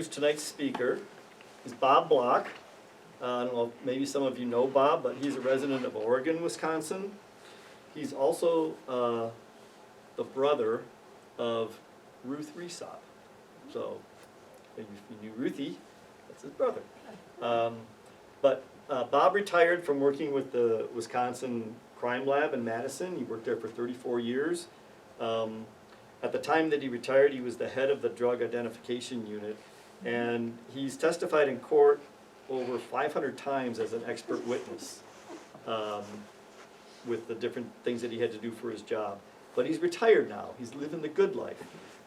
Tonight's speaker is Bob Block. I don't know if maybe some of you know Bob, but he's a resident of Oregon, Wisconsin. He's also the brother of Ruth Resop. So if you knew Ruthie, that's his brother. But Bob retired from working with the Wisconsin Crime Lab in Madison. He worked there for 34 years. At the time that he retired, he was the head of the Drug Identification Unit. And he's testified in court over 500 times as an expert witness with the different things that he had to do for his job. But he's retired now. He's living the good life.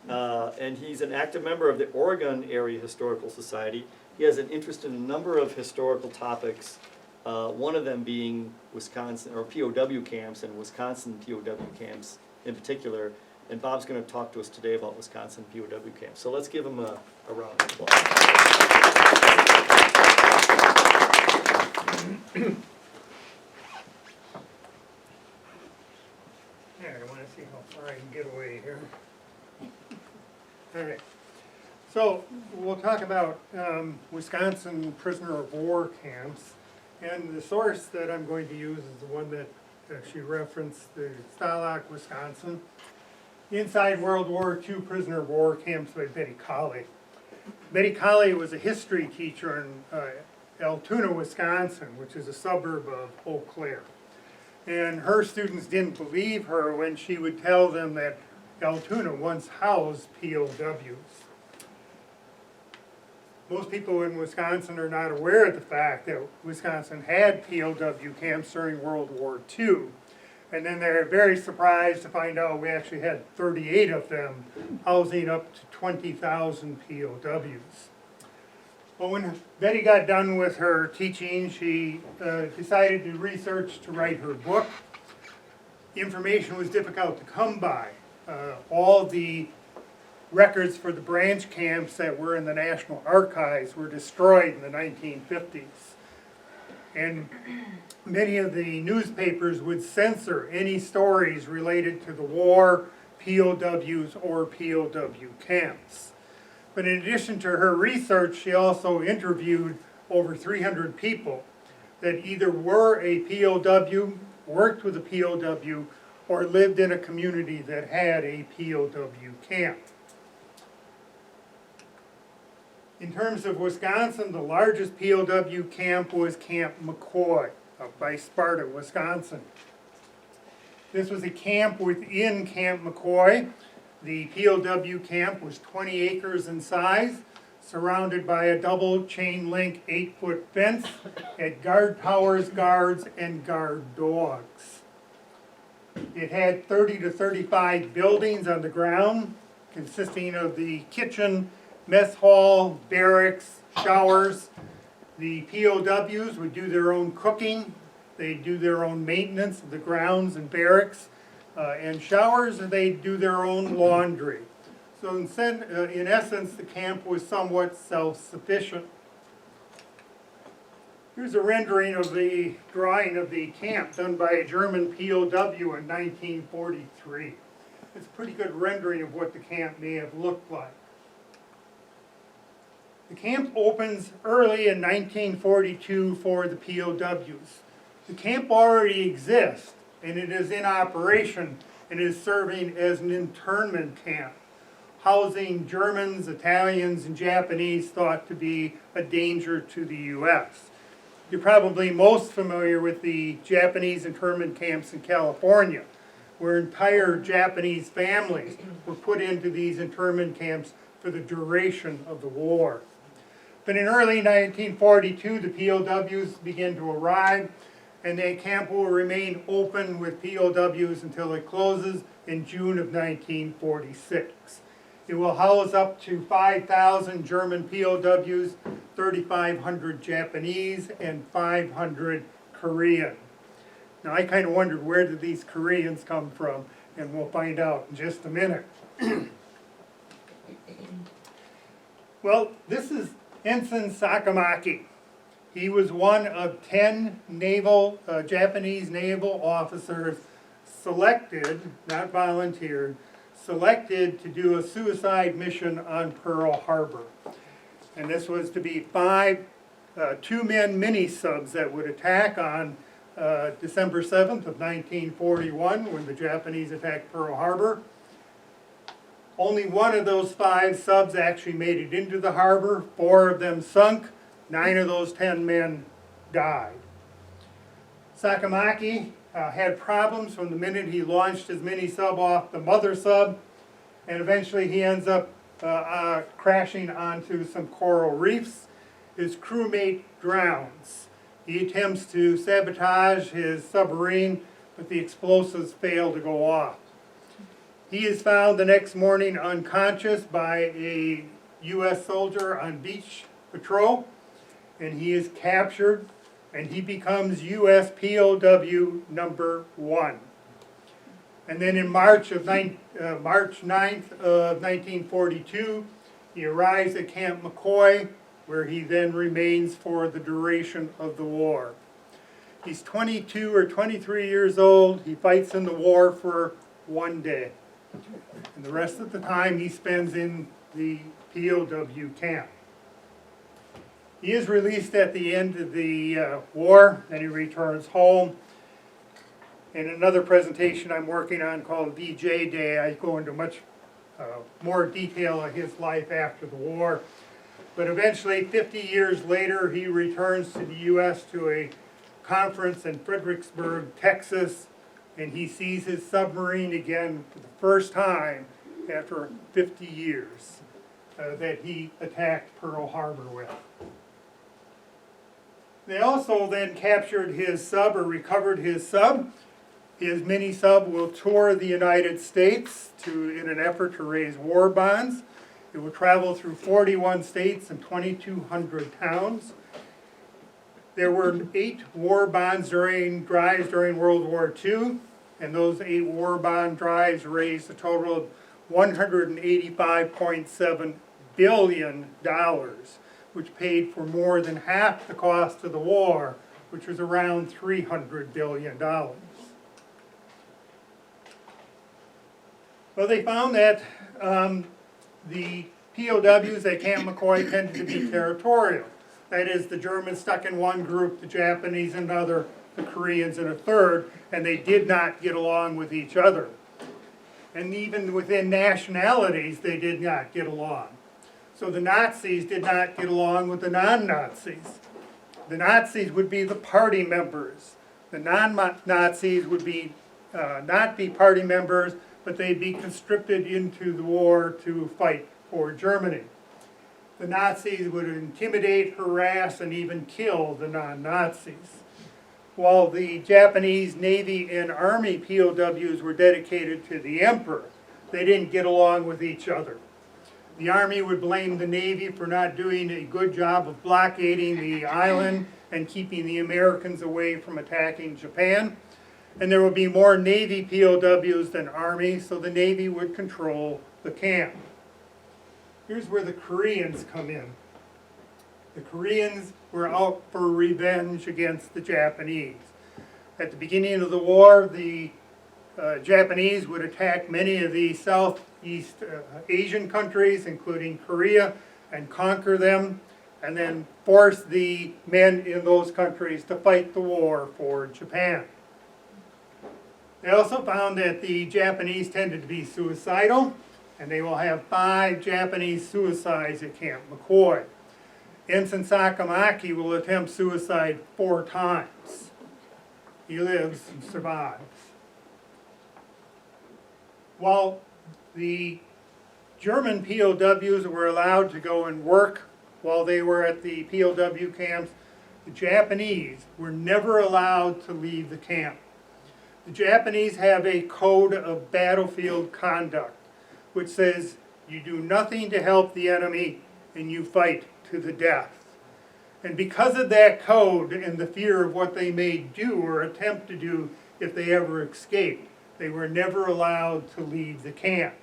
And he's an active member of the Oregon Area Historical Society. He has an interest in a number of historical topics, one of them being Wisconsin, or POW camps, and Wisconsin POW camps in particular. And Bob's going to talk to us today about Wisconsin POW camps. So let's give him a round of applause. Yeah, I want to see how far I can get away here. All right. So we'll talk about Wisconsin prisoner of war camps. And the source that I'm going to use is the one that she referenced, the Stalag, Wisconsin. Inside World War II Prisoner of War Camps by Betty Colley. Betty Colley was a history teacher in Altoona, Wisconsin, which is a suburb of Eau Claire. And her students didn't believe her when she would tell them that Altoona once housed POWs. Most people in Wisconsin are not aware of the fact that Wisconsin had POW camps during World War II. And then they're very surprised to find out we actually had 38 of them, housing up to 20,000 POWs. Well, when Betty got done with her teaching, she decided to research to write her book. Information was difficult to come by. All the records for the branch camps that were in the National Archives were destroyed in the 1950s. And many of the newspapers would censor any stories related to the war, POWs, or POW camps. But in addition to her research, she also interviewed over 300 people that either were a POW, worked with a POW, or lived in a community that had a POW camp. In terms of Wisconsin, the largest POW camp was Camp McCoy up by Sparta, Wisconsin. This was a camp within Camp McCoy. The POW camp was 20 acres in size, surrounded by a double chain link 8-foot fence, had guard towers, guards, and guard dogs. It had 30 to 35 buildings on the ground, consisting of the kitchen, mess hall, barracks, showers. The POWs would do their own cooking. They do their own maintenance of the grounds and barracks and showers, and they do their own laundry. So in essence, the camp was somewhat self-sufficient. Here's a rendering of the drawing of the camp done by a German POW in 1943. It's a pretty good rendering of what the camp may have looked like. The camp opens early in 1942 for the POWs. The camp already exists, and it is in operation and is serving as an internment camp, housing Germans, Italians, and Japanese thought to be a danger to the U.S. You're probably most familiar with the Japanese internment camps in California, where entire Japanese families were put into these internment camps for the duration of the war. But in early 1942, the POWs began to arrive, and the camp will remain open with POWs until it closes in June of 1946. It will house up to 5,000 German POWs, 3,500 Japanese, and 500 Korean. Now I kind of wondered, where did these Koreans come from? And we'll find out in just a minute. Well, this is Ensign Sakamaki. He was one of 10 Japanese naval officers selected, not volunteered, selected to do a suicide mission on Pearl Harbor. And this was to be 5 two-man mini-subs that would attack on December 7th of 1941 when the Japanese attacked Pearl Harbor. Only one of those 5 subs actually made it into the harbor. 4 of them sunk. 9 of those 10 men died. Sakamaki had problems from the minute he launched his mini-sub off the mother sub, and eventually he ends up crashing onto some coral reefs. His crewmate drowns. He attempts to sabotage his submarine, but the explosives fail to go off. He is found the next morning unconscious by a U.S. soldier on beach patrol, and he is captured, and he becomes U.S. POW number 1. And then in March 9th of 1942, he arrives at Camp McCoy, where he then remains for the duration of the war. He's 22 or 23 years old. He fights in the war for 1 day. And the rest of the time he spends in the POW camp. He is released at the end of the war, and he returns home. In another presentation I'm working on called VJ Day, I go into much more detail of his life after the war. But eventually, 50 years later, he returns to the U.S. to a conference in Fredericksburg, Texas, and he sees his submarine again for the first time after 50 years that he attacked Pearl Harbor with. They also then captured his sub, or recovered his sub. His mini-sub will tour the United States in an effort to raise war bonds. It will travel through 41 states and 2,200 towns. There were 8 war bonds drives during World War II, and those 8 war bond drives raised a total of $185.7 billion, which paid for more than half the cost of the war, which was around $300 billion. Well, they found that the POWs at Camp McCoy tended to be territorial. That is, the Germans stuck in one group, the Japanese in another, the Koreans in a third, and they did not get along with each other. And even within nationalities, they did not get along. So the Nazis did not get along with the non-Nazis. The Nazis would be the party members. The non-Nazis would be not be party members, but they'd be conscripted into the war to fight for Germany. The Nazis would intimidate, harass, and even kill the non-Nazis. While the Japanese Navy and Army POWs were dedicated to the Emperor, they didn't get along with each other. The Army would blame the Navy for not doing a good job of blockading the island and keeping the Americans away from attacking Japan. And there would be more Navy POWs than Army, so the Navy would control the camp. Here's where the Koreans come in. The Koreans were out for revenge against the Japanese. At the beginning of the war, the Japanese would attack many of the Southeast Asian countries, including Korea, and conquer them, and then force the men in those countries to fight the war for Japan. They also found that the Japanese tended to be suicidal, and they will have 5 Japanese suicides at Camp McCoy. Ensign Sakamaki will attempt suicide 4 times. He lives and survives. While the German POWs were allowed to go and work while they were at the POW camps, the Japanese were never allowed to leave the camp. The Japanese have a code of battlefield conduct, which says you do nothing to help the enemy and you fight to the death. And because of that code and the fear of what they may do or attempt to do if they ever escaped, they were never allowed to leave the camp.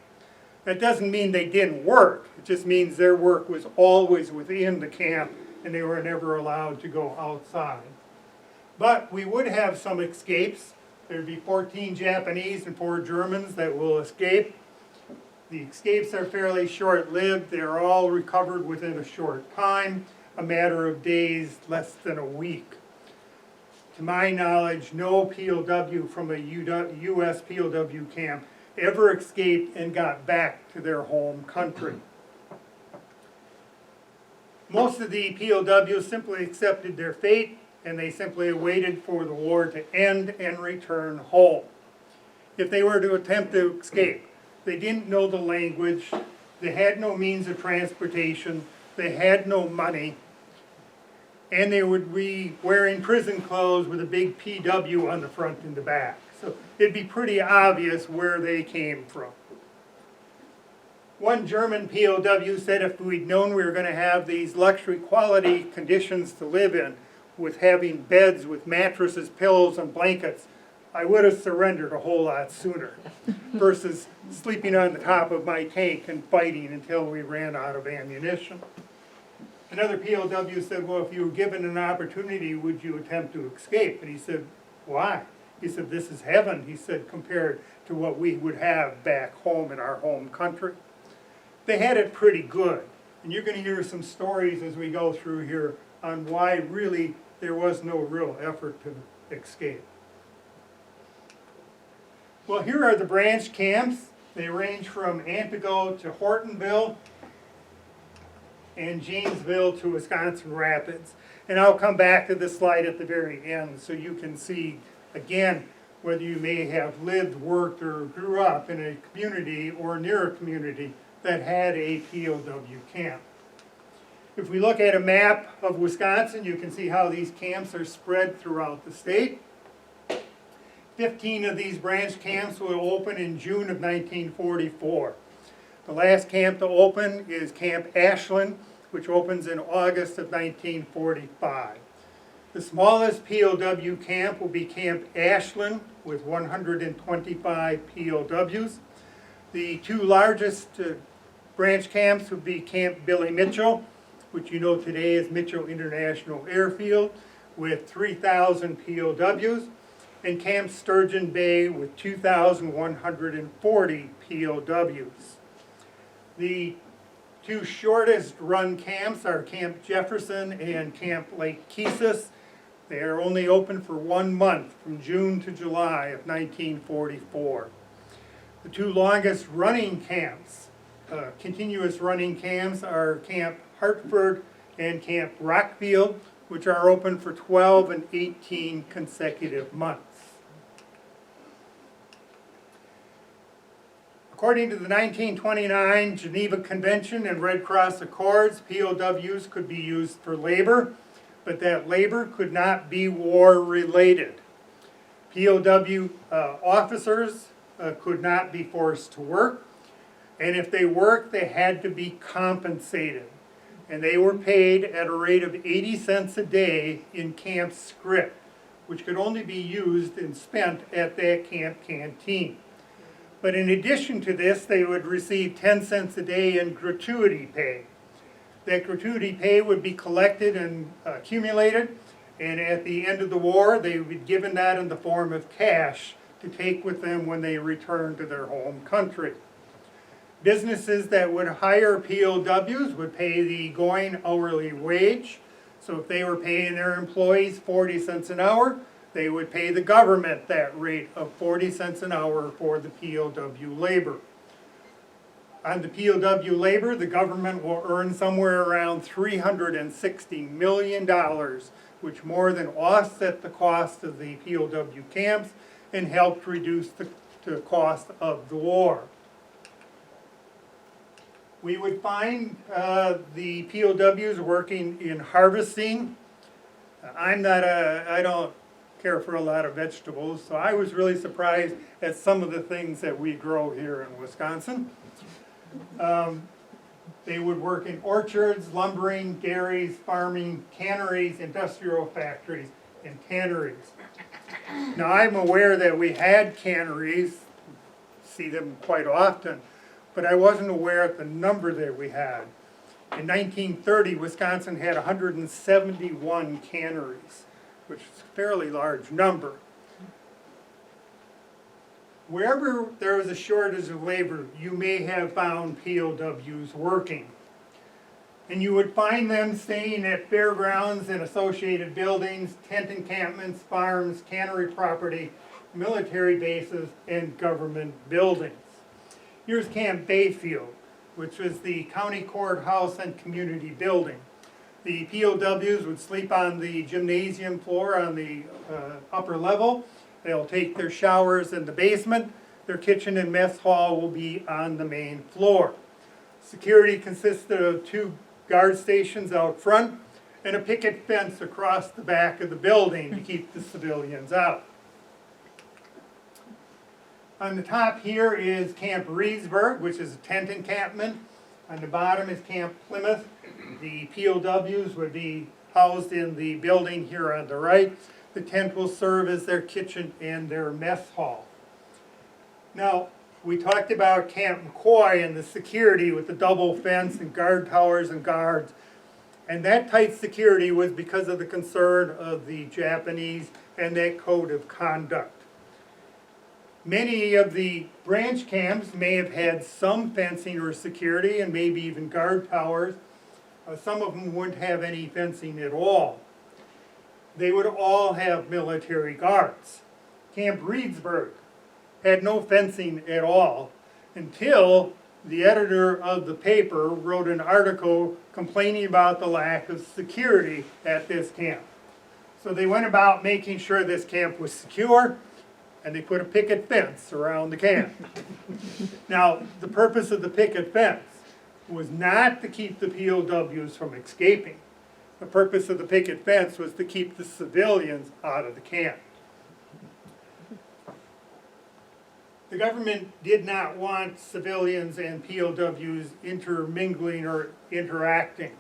That doesn't mean they didn't work. It just means their work was always within the camp and they were never allowed to go outside. But we would have some escapes. There'd be 14 Japanese and 4 Germans that will escape. The escapes are fairly short-lived. They're all recovered within a short time, a matter of days, less than a week. To my knowledge, no POW from a U.S. POW camp ever escaped and got back to their home country. Most of the POWs simply accepted their fate, and they simply waited for the war to end and return home. If they were to attempt to escape, they didn't know the language, they had no means of transportation, they had no money, and they would be wearing prison clothes with a big PW on the front and the back. So it'd be pretty obvious where they came from. One German POW said if we'd known we were going to have these luxury quality conditions to live in, with having beds with mattresses, pillows, and blankets, I would have surrendered a whole lot sooner versus sleeping on the top of my tank and fighting until we ran out of ammunition. Another POW said, well, if you were given an opportunity, would you attempt to escape? And he said, why? He said, this is heaven, he said, compared to what we would have back home in our home country. They had it pretty good. And you're going to hear some stories as we go through here on why really there was no real effort to escape. Well, here are the branch camps. They range from Antigo to Hortonville and Janesville to Wisconsin Rapids. And I'll come back to this slide at the very end so you can see, again, whether you may have lived, worked, or grew up in a community or near a community that had a POW camp. If we look at a map of Wisconsin, you can see how these camps are spread throughout the state. 15 of these branch camps will open in June of 1944. The last camp to open is Camp Ashland, which opens in August of 1945. The smallest POW camp will be Camp Ashland with 125 POWs. The two largest branch camps would be Camp Billy Mitchell, which you know today is Mitchell International Airfield, with 3,000 POWs, and Camp Sturgeon Bay with 2,140 POWs. The two shortest run camps are Camp Jefferson and Camp Lake Kesis. They are only open for 1 month, from June to July of 1944. The two longest running camps, continuous running camps, are Camp Hartford and Camp Rockfield, which are open for 12 and 18 consecutive months. According to the 1929 Geneva Convention and Red Cross Accords, POWs could be used for labor, but that labor could not be war-related. POW officers could not be forced to work, and if they worked, they had to be compensated. And they were paid at a rate of 80 cents a day in camp script, which could only be used and spent at that camp canteen. But in addition to this, they would receive 10 cents a day in gratuity pay. That gratuity pay would be collected and accumulated, and at the end of the war, they would be given that in the form of cash to take with them when they returned to their home country. Businesses that would hire POWs would pay the going hourly wage. So if they were paying their employees 40 cents an hour, they would pay the government that rate of 40 cents an hour for the POW labor. On the POW labor, the government will earn somewhere around $360 million, which more than offset the cost of the POW camps and helped reduce the cost of the war. We would find the POWs working in harvesting. I don't care for a lot of vegetables, so I was really surprised at some of the things that we grow here in Wisconsin. They would work in orchards, lumbering, dairies, farming, canneries, industrial factories, and tanneries. Now I'm aware that we had canneries, see them quite often, but I wasn't aware of the number that we had. In 1930, Wisconsin had 171 canneries, which is a fairly large number. Wherever there was a shortage of labor, you may have found POWs working. And you would find them staying at fairgrounds and associated buildings, tent encampments, farms, cannery property, military bases, and government buildings. Here's Camp Bayfield, which was the county courthouse and community building. The POWs would sleep on the gymnasium floor on the upper level. They'll take their showers in the basement. Their kitchen and mess hall will be on the main floor. Security consisted of 2 guard stations out front and a picket fence across the back of the building to keep the civilians out. On the top here is Camp Reedsburg, which is a tent encampment. On the bottom is Camp Plymouth. The POWs would be housed in the building here on the right. The tent will serve as their kitchen and their mess hall. Now, we talked about Camp McCoy and the security with the double fence and guard towers and guards. And that tight security was because of the concern of the Japanese and that code of conduct. Many of the branch camps may have had some fencing or security and maybe even guard towers. Some of them wouldn't have any fencing at all. They would all have military guards. Camp Reedsburg had no fencing at all until the editor of the paper wrote an article complaining about the lack of security at this camp. So they went about making sure this camp was secure, and they put a picket fence around the camp. Now, the purpose of the picket fence was not to keep the POWs from escaping. The purpose of the picket fence was to keep the civilians out of the camp. The government did not want civilians and POWs intermingling or interacting.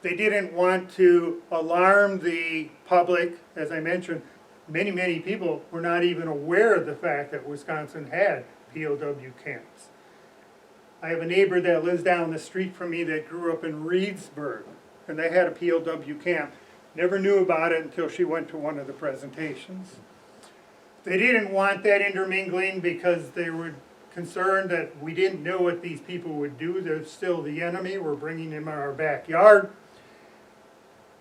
They didn't want to alarm the public. As I mentioned, many people were not even aware of the fact that Wisconsin had POW camps. I have a neighbor that lives down the street from me that grew up in Reedsburg, and they had a POW camp. Never knew about it until she went to one of the presentations. They didn't want that intermingling because they were concerned that we didn't know what these people would do. They're still the enemy. We're bringing them in our backyard.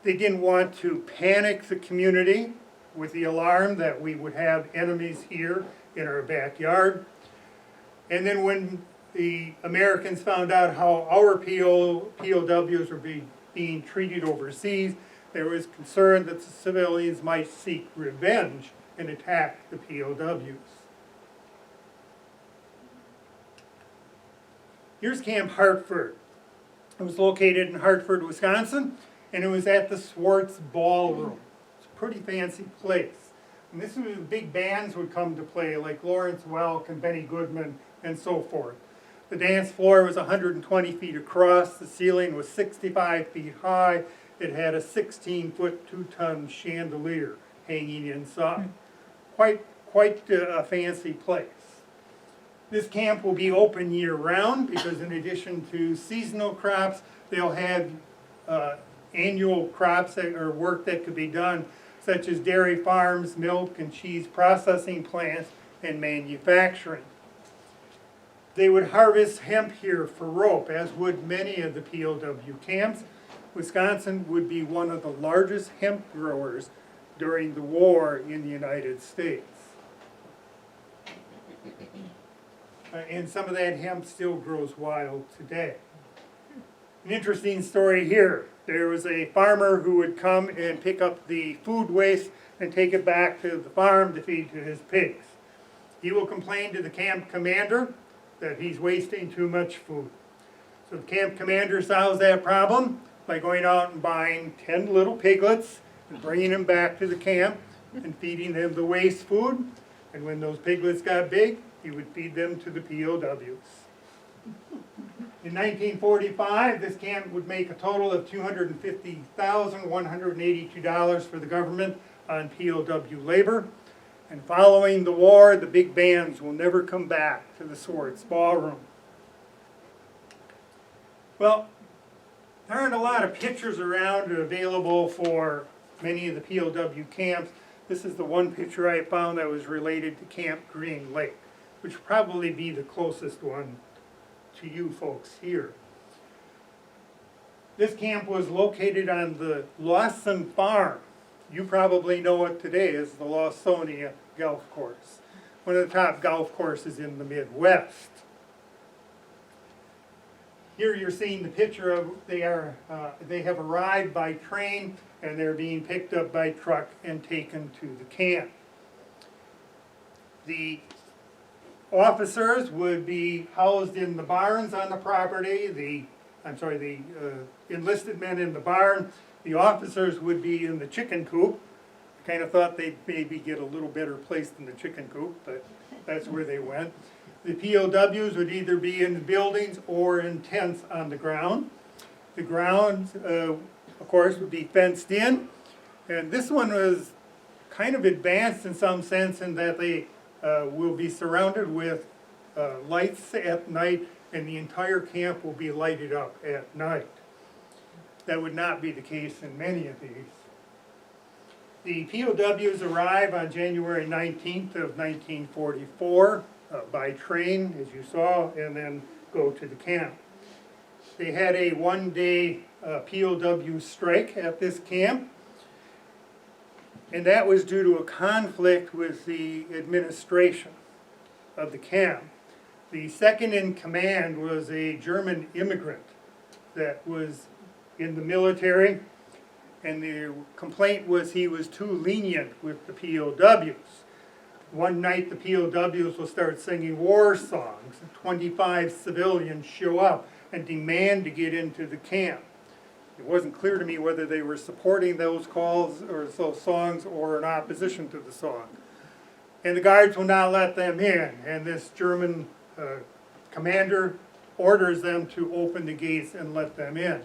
They didn't want to panic the community with the alarm that we would have enemies here in our backyard. And then when the Americans found out how our POWs were being treated overseas, there was concern that the civilians might seek revenge and attack the POWs. Here's Camp Hartford. It was located in Hartford, Wisconsin, and it was at the Swartz Ballroom. It's a pretty fancy place. And this is where the big bands would come to play, like Lawrence Welk and Benny Goodman and so forth. The dance floor was 120 feet across. The ceiling was 65 feet high. It had a 16-foot, 2-ton chandelier hanging inside. Quite a fancy place. This camp will be open year-round because in addition to seasonal crops, they'll have annual crops or work that could be done, such as dairy farms, milk and cheese processing plants, and manufacturing. They would harvest hemp here for rope, as would many of the POW camps. Wisconsin would be one of the largest hemp growers during the war in the United States. And some of that hemp still grows wild today. An interesting story here. There was a farmer who would come and pick up the food waste and take it back to the farm to feed to his pigs. He will complain to the camp commander that he's wasting too much food. So the camp commander solves that problem by going out and buying 10 little piglets and bringing them back to the camp and feeding them the waste food. And when those piglets got big, he would feed them to the POWs. In 1945, this camp would make a total of $250,182 for the government on POW labor. And following the war, the big bands will never come back to the Swartz Ballroom. Well, there aren't a lot of pictures around available for many of the POW camps, This is the one picture I found that was related to Camp Green Lake, which would probably be the closest one to you folks here. This camp was located on the Lawson Farm. You probably know it today as the Lawsonia Golf Course, one of the top golf courses in the Midwest. Here you're seeing the picture of they have arrived by train and they're being picked up by truck and taken to the camp. The officers would be housed in the barns on the property. The enlisted men in the barn. The officers would be in the chicken coop. I kind of thought they'd maybe get a little better place than the chicken coop, but that's where they went. The POWs would either be in the buildings or in tents on the ground. The ground, of course, would be fenced in. And this one was kind of advanced in some sense in that they will be surrounded with lights at night, and the entire camp will be lighted up at night. That would not be the case in many of these. The POWs arrive on January 19th of 1944 by train, as you saw, and then go to the camp. They had a one-day POW strike at this camp, and that was due to a conflict with the administration of the camp. The second in command was a German immigrant that was in the military, and the complaint was he was too lenient with the POWs. One night the POWs will start singing war songs, and 25 civilians show up and demand to get into the camp. It wasn't clear to me whether they were supporting those calls or those songs or in opposition to the song. And the guards will not let them in, and this German commander orders them to open the gates and let them in.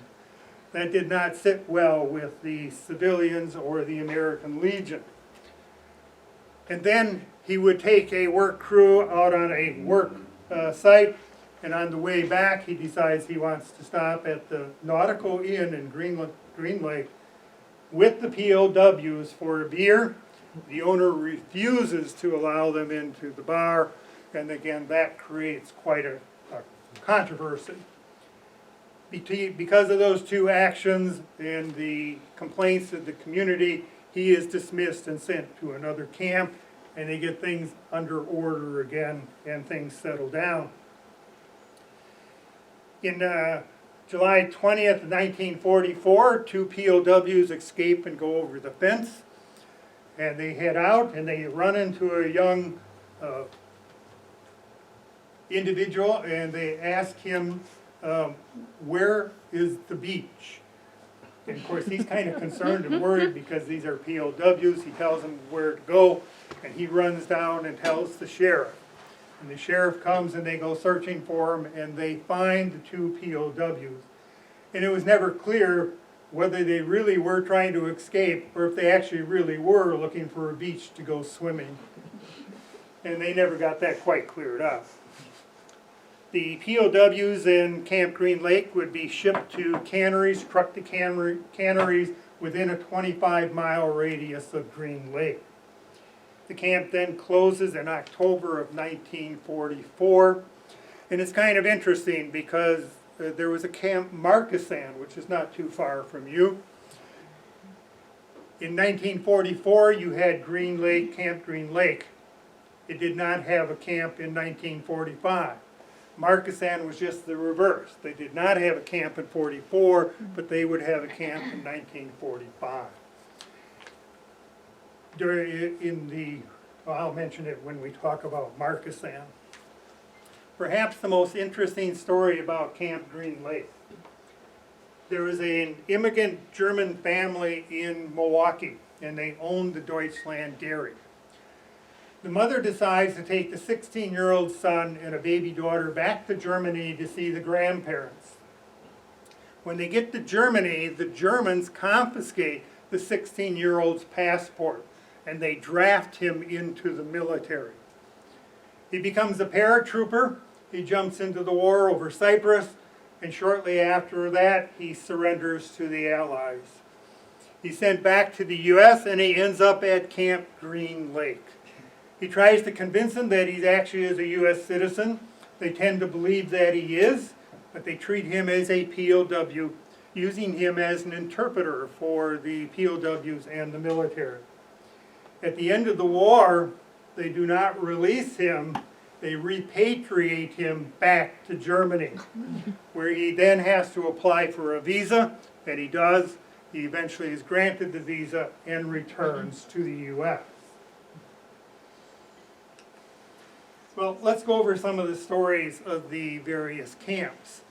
That did not sit well with the civilians or the American Legion. And then he would take a work crew out on a work site, and on the way back he decides he wants to stop at the Nautical Inn in Green Lake with the POWs for a beer. The owner refuses to allow them into the bar, and again that creates quite a controversy. Because of those two actions and the complaints of the community, he is dismissed and sent to another camp, and they get things under order again and things settle down. In July 20th, 1944, two POWs escape and go over the fence, and they head out and they run into a young individual, and they ask him, where is the beach? And of course he's kind of concerned and worried because these are POWs. He tells them where to go, and he runs down and tells the sheriff. And the sheriff comes and they go searching for him, and they find the two POWs. And it was never clear whether they really were trying to escape or if they actually really were looking for a beach to go swimming. And they never got that quite cleared up. The POWs in Camp Green Lake would be shipped to canneries, trucked to canneries within a 25-mile radius of Green Lake. The camp then closes in October of 1944, and it's kind of interesting because there was a Camp Markesan, which is not too far from you. In 1944, you had Green Lake, Camp Green Lake. It did not have a camp in 1945. Markesan was just the reverse. They did not have a camp in 44, but they would have a camp in 1945. I'll mention it when we talk about Markesan. Perhaps the most interesting story about Camp Green Lake. There was an immigrant German family in Milwaukee, and they owned the Deutschland Dairy. The mother decides to take the 16-year-old son and a baby daughter back to Germany to see the grandparents. When they get to Germany, the Germans confiscate the 16-year-old's passport, and they draft him into the military. He becomes a paratrooper. He jumps into the war over Cyprus, and shortly after that, he surrenders to the Allies. He's sent back to the U.S. and he ends up at Camp Green Lake. He tries to convince them that he actually is a U.S. citizen. They tend to believe that he is, but they treat him as a POW, using him as an interpreter for the POWs and the military. At the end of the war, they do not release him, they repatriate him back to Germany, where he then has to apply for a visa, and he does. He eventually is granted the visa and returns to the U.S. Well, let's go over some of the stories of the various camps.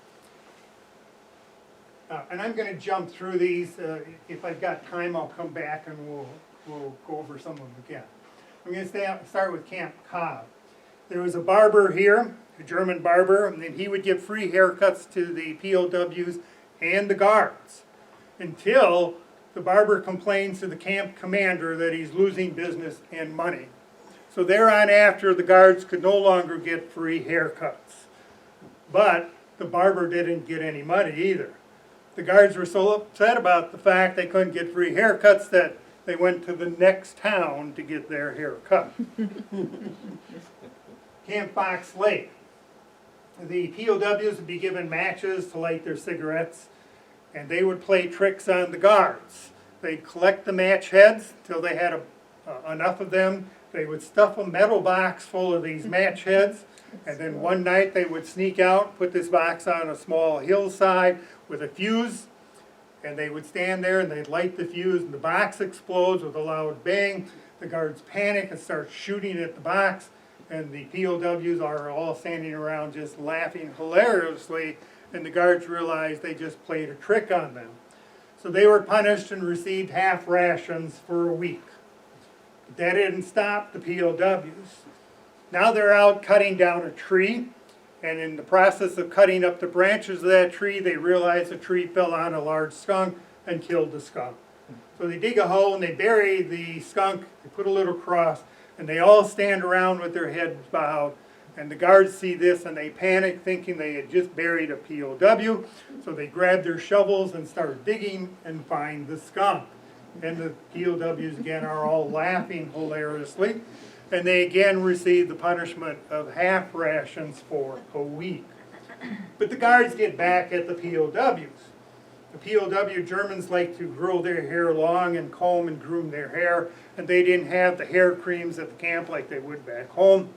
And I'm going to jump through these. If I've got time, I'll come back and we'll go over some of them again. I'm going to start with Camp POW. There was a barber here, a German barber, and then he would give free haircuts to the POWs and the guards until the barber complains to the camp commander that he's losing business and money. So thereon after, the guards could no longer get free haircuts. But the barber didn't get any money either. The guards were so upset about the fact they couldn't get free haircuts that they went to the next town to get their hair cut. Camp Fox Lake. The POWs would be given matches to light their cigarettes, and they would play tricks on the guards. They'd collect the match heads till they had enough of them. They would stuff a metal box full of these match heads, and then one night they would sneak out, put this box on a small hillside with a fuse, and they would stand there and they'd light the fuse, and the box explodes with a loud bang. The guards panic and start shooting at the box, and the POWs are all standing around just laughing hilariously, and the guards realized they just played a trick on them. So they were punished and received half rations for a week. But that didn't stop the POWs. Now they're out cutting down a tree, and in the process of cutting up the branches of that tree, they realized the tree fell on a large skunk and killed the skunk. So they dig a hole and they bury the skunk, they put a little cross, and they all stand around with their heads bowed. And the guards see this and they panic, thinking they had just buried a POW. So they grab their shovels and start digging and find the skunk. And the POWs again are all laughing hilariously. And they again receive the punishment of half rations for a week. But the guards get back at the POWs. The POW Germans like to grow their hair long and comb and groom their hair, and they didn't have the hair creams at the camp like they would back home.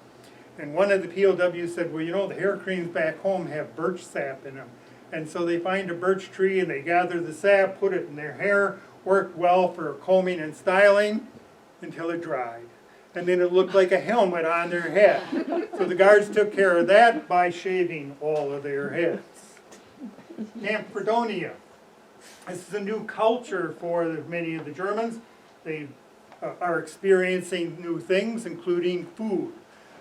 And one of the POWs said, well, you know, the hair creams back home have birch sap in them. And so they find a birch tree and they gather the sap, put it in their hair, worked well for combing and styling until it dried. And then it looked like a helmet on their head. So the guards took care of that by shaving all of their heads. Camp Fredonia. This is a new culture for many of the Germans. They are experiencing new things, including food.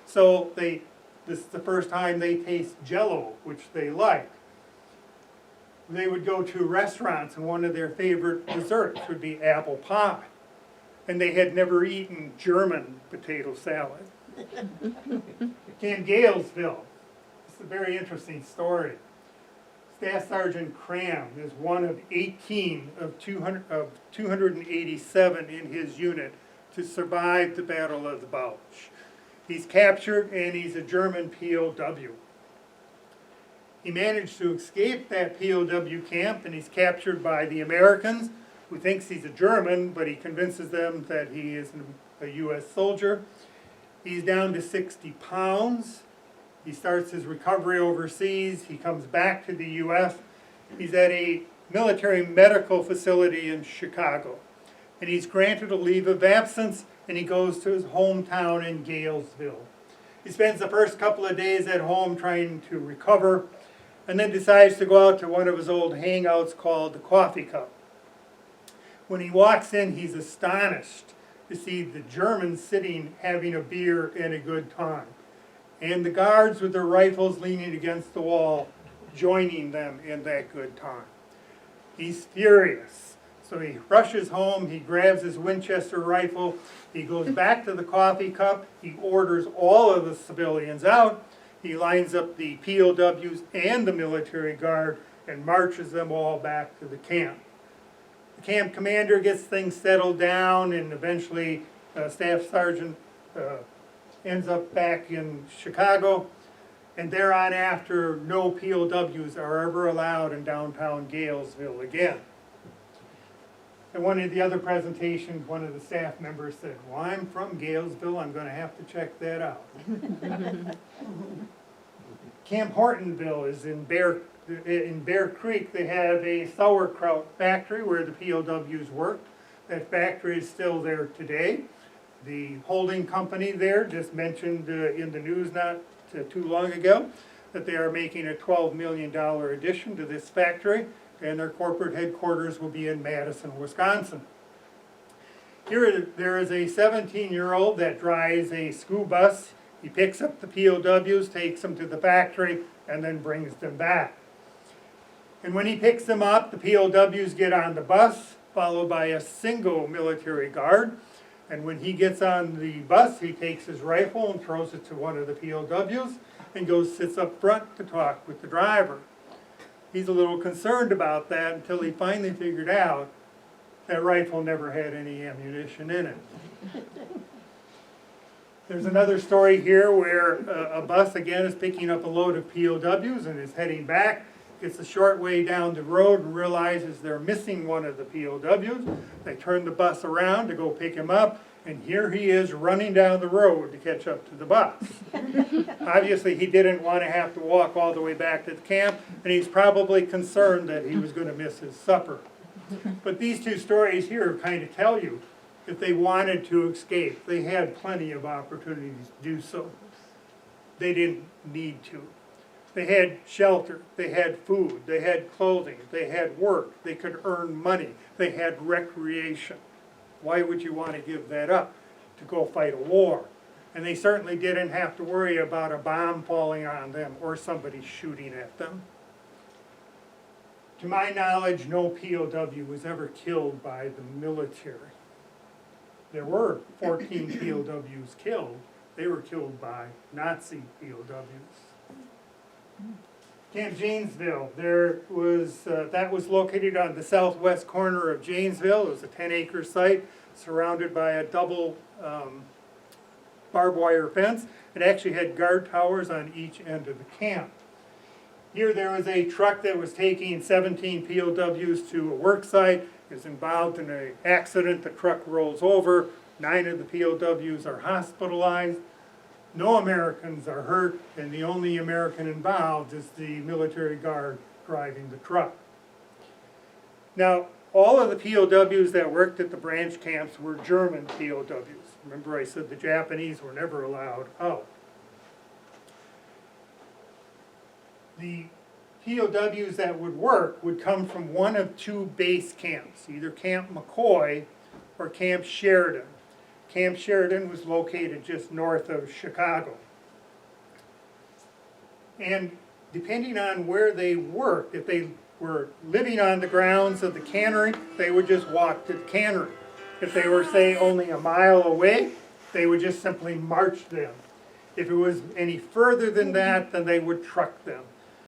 So this is the first time they taste Jell-O, which they like. They would go to restaurants and one of their favorite desserts would be apple pie. And they had never eaten German potato salad. Camp Galesville. This is a very interesting story. Staff Sergeant Cram is one of 18 of 287 in his unit to survive the Battle of the Bulge. He's captured and he's a German POW. He managed to escape that POW camp and he's captured by the Americans, who thinks he's a German, but he convinces them that he is a U.S. soldier. He's down to 60 pounds. He starts his recovery overseas. He comes back to the U.S. He's at a military medical facility in Chicago. And he's granted a leave of absence, and he goes to his hometown in Galesville. He spends the first couple of days at home trying to recover, and then decides to go out to one of his old hangouts called the Coffee Cup. When he walks in, he's astonished to see the Germans sitting having a beer and a good time, and the guards with their rifles leaning against the wall, joining them in that good time. He's furious. So he rushes home, he grabs his Winchester rifle, he goes back to the Coffee Cup, he orders all of the civilians out, he lines up the POWs and the military guard and marches them all back to the camp. The camp commander gets things settled down, and eventually Staff Sergeant ends up back in Chicago. And thereon after, no POWs are ever allowed in downtown Galesville again. In one of the other presentations, one of the staff members said, well, I'm from Galesville, I'm gonna have to check that out. Camp Hortonville is in Bear Creek. They have a sauerkraut factory where the POWs worked. That factory is still there today. The holding company there just mentioned in the news not too long ago that they are making a $12 million addition to this factory, and their corporate headquarters will be in Madison, Wisconsin. Here there is a 17-year-old that drives a school bus. He picks up the POWs, takes them to the factory, and then brings them back. And when he picks them up, the POWs get on the bus, followed by a single military guard. And when he gets on the bus, he takes his rifle and throws it to one of the POWs and sits up front to talk with the driver. He's a little concerned about that until he finally figured out that rifle never had any ammunition in it. There's another story here where a bus again is picking up a load of POWs and is heading back. Gets a short way down the road and realizes they're missing one of the POWs. They turn the bus around to go pick him up, and here he is running down the road to catch up to the bus. Obviously he didn't want to have to walk all the way back to the camp, and he's probably concerned that he was going to miss his supper. But these two stories here kind of tell you if they wanted to escape, they had plenty of opportunities to do so. They didn't need to. They had shelter, they had food, they had clothing, they had work, they could earn money, they had recreation. Why would you want to give that up to go fight a war? And they certainly didn't have to worry about a bomb falling on them or somebody shooting at them. To my knowledge, no POW was ever killed by the military. There were 14 POWs killed. They were killed by Nazi POWs. Camp Janesville, that was located on the southwest corner of Janesville. It was a 10-acre site surrounded by a double barbed wire fence. It actually had guard towers on each end of the camp. Here there was a truck that was taking 17 POWs to a work site. It was involved in an accident. The truck rolls over. 9 of the POWs are hospitalized. No Americans are hurt, and the only American involved is the military guard driving the truck. Now, all of the POWs that worked at the branch camps were German POWs. Remember I said the Japanese were never allowed out. The POWs that would work would come from one of two base camps, either Camp McCoy or Camp Sheridan. Camp Sheridan was located just north of Chicago. And depending on where they worked, if they were living on the grounds of the cannery, they would just walk to the cannery. If they were, say, only a mile away, they would just simply march them. If it was any further than that, then they would truck them.